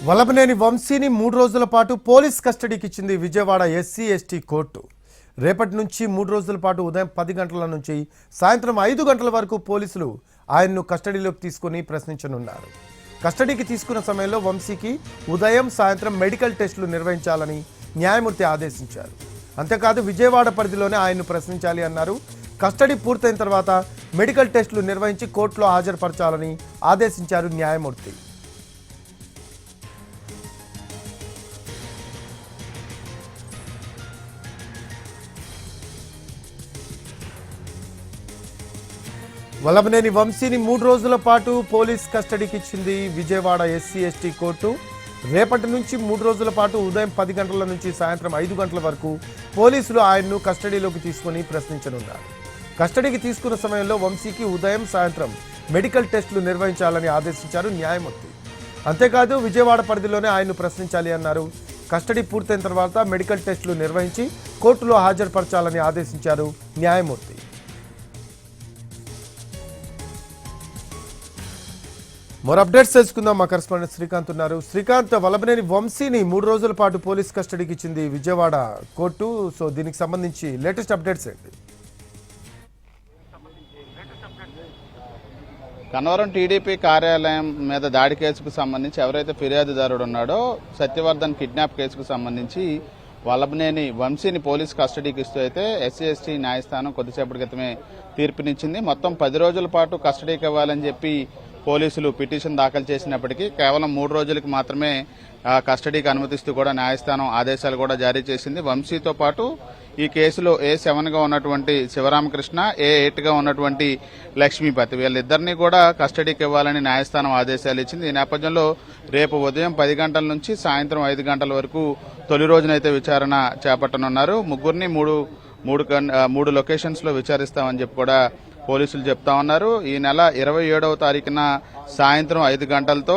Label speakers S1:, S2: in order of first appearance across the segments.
S1: వల్లభనేని వంశీని 3 రోజుల పాటు పోలీస్ కస్టడీకి ఇచ్చింది విజయవాడ ఎస్సీ ఎస్టీ కోర్టు. రేపటి నుంచి 3 రోజుల పాటు ఉదయం 10 గంటల నుంచి సాయంత్రం 5 గంటల వరకు పోలీసులు ఆయన్ను కస్టడీలోకి తీసుకుని ప్రశ్నించనున్నారు. కస్టడీకి తీసుకున్న సమయంలో వంశీకి ఉదయం సాయంత్రం మెడికల్ టెస్టులు నిర్వహించాలని న్యాయమూర్తి ఆదేశించారు. అంతేకాదు విజయవాడ పరిధిలోనే ఆయన్ను ప్రశ్నించాలి అన్నారు. కస్టడీ పూర్తయిన తర్వాత మెడికల్ టెస్టులు నిర్వహించి కోర్టులో హాజరుపరచాలని ఆదేశించారు న్యాయమూర్తి. వల్లభనేని వంశీని 3 రోజుల పాటు పోలీస్ కస్టడీకి ఇచ్చింది విజయవాడ ఎస్సీ ఎస్టీ కోర్టు. రేపటి నుంచి 3 రోజుల పాటు ఉదయం 10 గంటల నుంచి సాయంత్రం 5 గంటల వరకు పోలీసులు ఆయన్ను కస్టడీలోకి తీసుకుని ప్రశ్నించనున్నారు. కస్టడీకి తీసుకున్న సమయంలో వంశీకి ఉదయం సాయంత్రం మెడికల్ టెస్టులు నిర్వహించాలని ఆదేశించారు న్యాయమూర్తి. అంతేకాదు విజయవాడ పరిధిలోనే ఆయన్ను ప్రశ్నించాలి అన్నారు. కస్టడీ పూర్తయిన తర్వాత మెడికల్ టెస్టులు నిర్వహించి కోర్టులో హాజరుపరచాలని ఆదేశించారు న్యాయమూర్తి. మరో అప్డేట్స్ తెలుసుకుందాం. మా కరెస్పాండెంట్ శ్రీకాంత్ ఉన్నారు. శ్రీకాంత్, వల్లభనేని వంశీని 3 రోజుల పాటు పోలీస్ కస్టడీకి ఇచ్చింది విజయవాడ కోర్టు. సో దీనికి సంబంధించి లేటెస్ట్ అప్డేట్స్ ఏంటి?
S2: కన్నవరం టీడీపీ కార్యాలయం మీద దాడి కేసుకు సంబంధించి ఎవరైతే ఫిర్యాదుదారుడు ఉన్నాడో సత్యవర్ధన్ కిడ్నాప్ కేసుకు సంబంధించి వల్లభనేని వంశీని పోలీస్ కస్టడీకి ఇస్తూ అయితే ఎస్సీ ఎస్టీ న్యాయస్థానం కొద్దిసేపటి క్రితమే తీర్పునిచ్చింది. మొత్తం 10 రోజుల పాటు కస్టడీకి ఇవ్వాలని చెప్పి పోలీసులు పిటిషన్ దాఖలు చేసినప్పటికీ కేవలం 3 రోజులకు మాత్రమే కస్టడీకి అనుమతిస్తూ కూడా న్యాయస్థానం ఆదేశాలు కూడా జారీ చేసింది. వంశీతో పాటు ఈ కేసులో A7గా ఉన్నటువంటి శివరామకృష్ణ, A8గా ఉన్నటువంటి లక్ష్మీపతి వీళ్ళిద్దరినీ కూడా కస్టడీకి ఇవ్వాలని న్యాయస్థానం ఆదేశాలు ఇచ్చింది. ఈ నేపథ్యంలో రేపు ఉదయం 10 గంటల నుంచి సాయంత్రం 5 గంటల వరకు తొలి రోజునైతే విచారణ చేపట్టనున్నారు. ముగ్గురిని మూడు లొకేషన్స్ లో విచారిస్తామని చెప్పి కూడా పోలీసులు చెప్తా ఉన్నారు. ఈ నెల 27వ తారీఖున సాయంత్రం 5 గంటలతో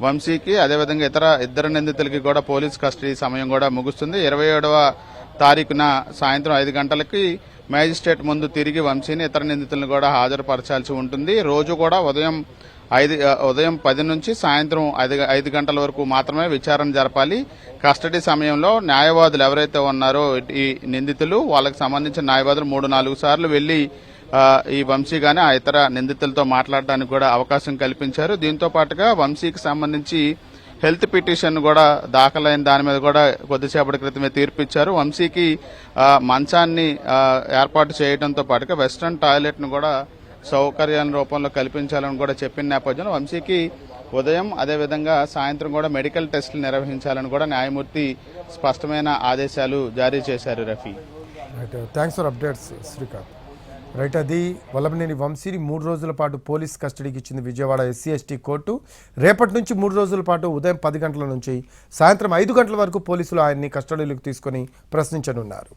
S2: వంశీకి అదేవిధంగా ఇద్దరు నిందితులకి కూడా పోలీస్ కస్టడీ సమయం కూడా ముగుస్తుంది. 27వ తారీఖున సాయంత్రం 5 గంటలకి మేజిస్ట్రేట్ ముందు తిరిగి వంశీని ఇతర నిందితులను కూడా హాజరుపరచాల్సి ఉంటుంది. రోజు కూడా ఉదయం 10 నుంచి సాయంత్రం 5 గంటల వరకు మాత్రమే విచారణ జరపాలి. కస్టడీ సమయంలో న్యాయవాదులు ఎవరైతే ఉన్నారో ఈ నిందితులు వాళ్ళకి సంబంధించిన న్యాయవాదులు 3-4 సార్లు వెళ్లి ఈ వంశీ గాని ఆ ఇతర నిందితులతో మాట్లాడడానికి కూడా అవకాశం కల్పించారు. దీంతో పాటుగా వంశీకి సంబంధించి హెల్త్ పిటిషన్ కూడా దాఖలైన దాని మీద కూడా కొద్దిసేపటి క్రితమే తీర్పు ఇచ్చారు. వంశీకి మంచాన్ని ఏర్పాటు చేయడంతో పాటుగా వెస్ట్రన్ టాయిలెట్ ను కూడా సౌకర్యాల రూపంలో కల్పించాలని కూడా చెప్పిన నేపథ్యంలో వంశీకి ఉదయం అదేవిధంగా సాయంత్రం కూడా మెడికల్ టెస్టులు నిర్వహించాలని కూడా న్యాయమూర్తి స్పష్టమైన ఆదేశాలు జారీ చేశారు. Rafi,
S1: thanks for updates Srikanth. Right, అది వల్లభనేని వంశీని 3 రోజుల పాటు పోలీస్ కస్టడీకి ఇచ్చింది విజయవాడ ఎస్సీ ఎస్టీ కోర్టు. రేపటి నుంచి 3 రోజుల పాటు ఉదయం 10 గంటల నుంచి సాయంత్రం 5 గంటల వరకు పోలీసులు ఆయన్ని కస్టడీలోకి తీసుకుని ప్రశ్నించనున్నారు.